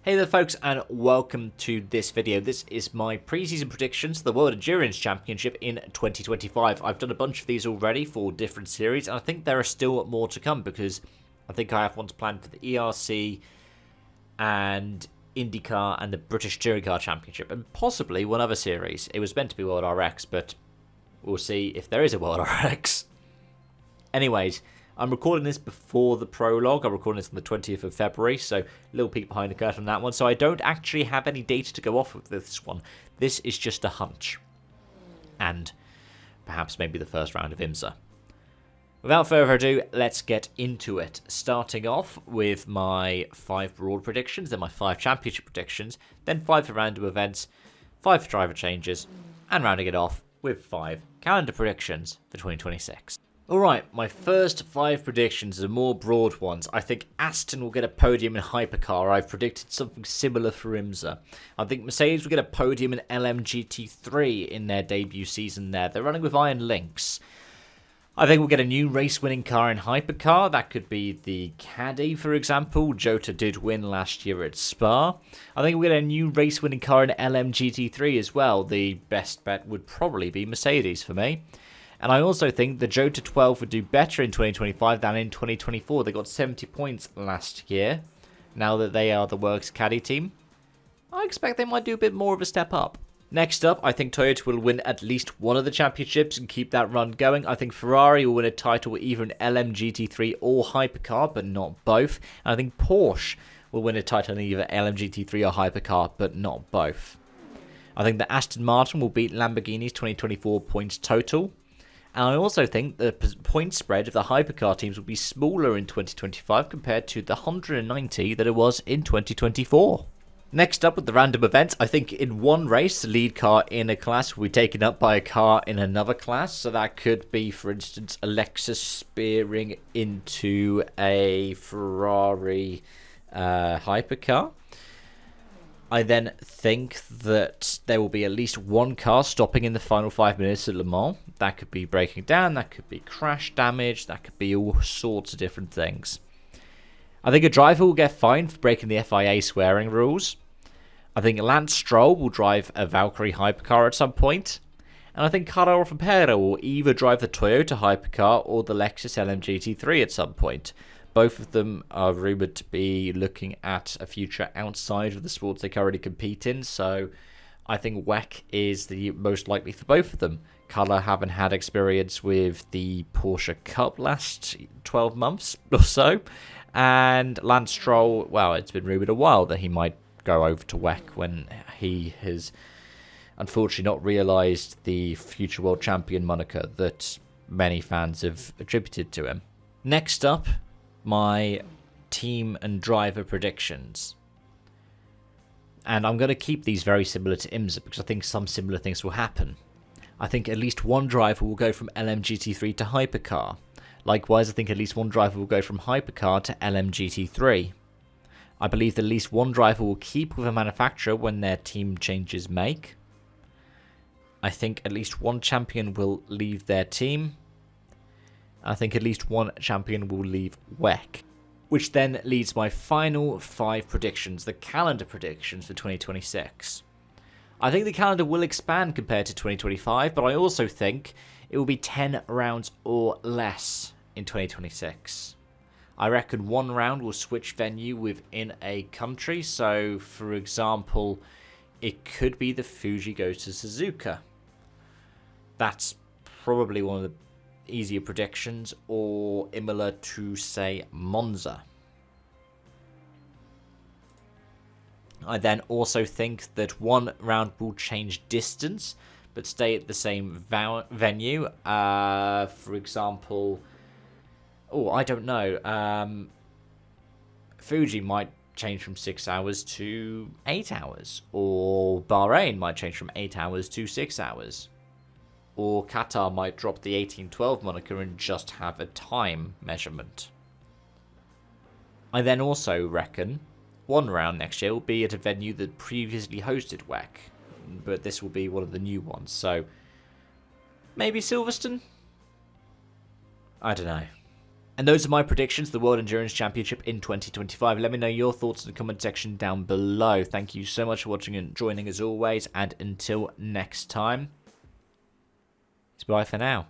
Hey there folks, and welcome to this video. This is my pre-season predictions for the World Endurance Championship in 2025. I've done a bunch of these already for different series, and I think there are still more to come because I think I have ones planned for the ERC and IndyCar and the British Touring Car Championship, and possibly one other series. It was meant to be World RX, but we'll see if there is a World RX. Anyways, I'm recording this before the prologue. I'm recording this on the 20th of February, so a little peek behind the curtain on that one. So I don't actually have any data to go off of this one. This is just a hunch. And perhaps maybe the first round of IMSA. Without further ado, let's get into it. Starting off with my 5 broad predictions, then my 5 championship predictions, then 5 for random events, 5 for driver changes, and rounding it off with 5 calendar predictions for 2026. Alright, my first 5 predictions are more broad ones. I think Aston will get a podium in Hypercar. I've predicted something similar for IMSA. I think Mercedes will get a podium in LMGT3 in their debut season there. They're running with Iron Lynx. I think we'll get a new race-winning car in Hypercar. That could be the Caddy, for example. Jota did win last year at Spa. I think we'll get a new race-winning car in LMGT3 as well. The best bet would probably be Mercedes for me. And I also think the Jota 12 would do better in 2025 than in 2024. They got 70 points last year. Now that they are the Works Caddy team, I expect they might do a bit more of a step up. Next up, I think Toyota will win at least one of the championships and keep that run going. I think Ferrari will win a title either in LMGT3 or Hypercar, but not both. And I think Porsche will win a title in either LMGT3 or Hypercar, but not both. I think that Aston Martin will beat Lamborghini's 2024 points total. And I also think the point spread of the hypercar teams will be smaller in 2025 compared to the 190 that it was in 2024. Next up with the random events, I think in one race, the lead car in a class will be taken up by a car in another class. So that could be, for instance, a Lexus spearing into a Ferrari hypercar. I then think that there will be at least one car stopping in the final 5 minutes at Le Mans. That could be breaking down, that could be crash damage, that could be all sorts of different things. I think a driver will get fined for breaking the FIA swearing rules. I think Lance Stroll will drive a Valkyrie hypercar at some point. And I think Carlos Rosberg will either drive the Toyota hypercar or the Lexus LMGT3 at some point. Both of them are rumoured to be looking at a future outside of the sports they currently compete in, so I think WEC is the most likely for both of them. Carlo haven't had experience with the Porsche Cup last 12 months or so, and Lance Stroll, well, it's been rumoured a while that he might go over to WEC when he has unfortunately not realised the future world champion moniker that many fans have attributed to him. Next up, my team and driver predictions. And I'm going to keep these very similar to IMSA because I think some similar things will happen. I think at least one driver will go from LMGT3 to Hypercar. Likewise, I think at least one driver will go from Hypercar to LMGT3. I believe that at least one driver will keep with a manufacturer when their team changes make. I think at least one champion will leave their team. I think at least one champion will leave WEC. Which then leads my final 5 predictions, the calendar predictions for 2026. I think the calendar will expand compared to 2025, but I also think it will be 10 rounds or less in 2026. I reckon one round will switch venue within a country, so for example, it could be the Fuji goes to Suzuka. That's probably one of the easier predictions, or Imola to, say, Monza. I then also think that one round will change distance, but stay at the same venue. For example, I don't know. Fuji might change from 6 hours to 8 hours, or Bahrain might change from 8 hours to 6 hours. Or Qatar might drop the 1812 moniker and just have a time measurement. I then also reckon one round next year will be at a venue that previously hosted WEC, but this will be one of the new ones, so maybe Silverstone? I don't know. And those are my predictions for the World Endurance Championship in 2025. Let me know your thoughts in the comment section down below. Thank you so much for watching and joining as always, and until next time, it's bye for now.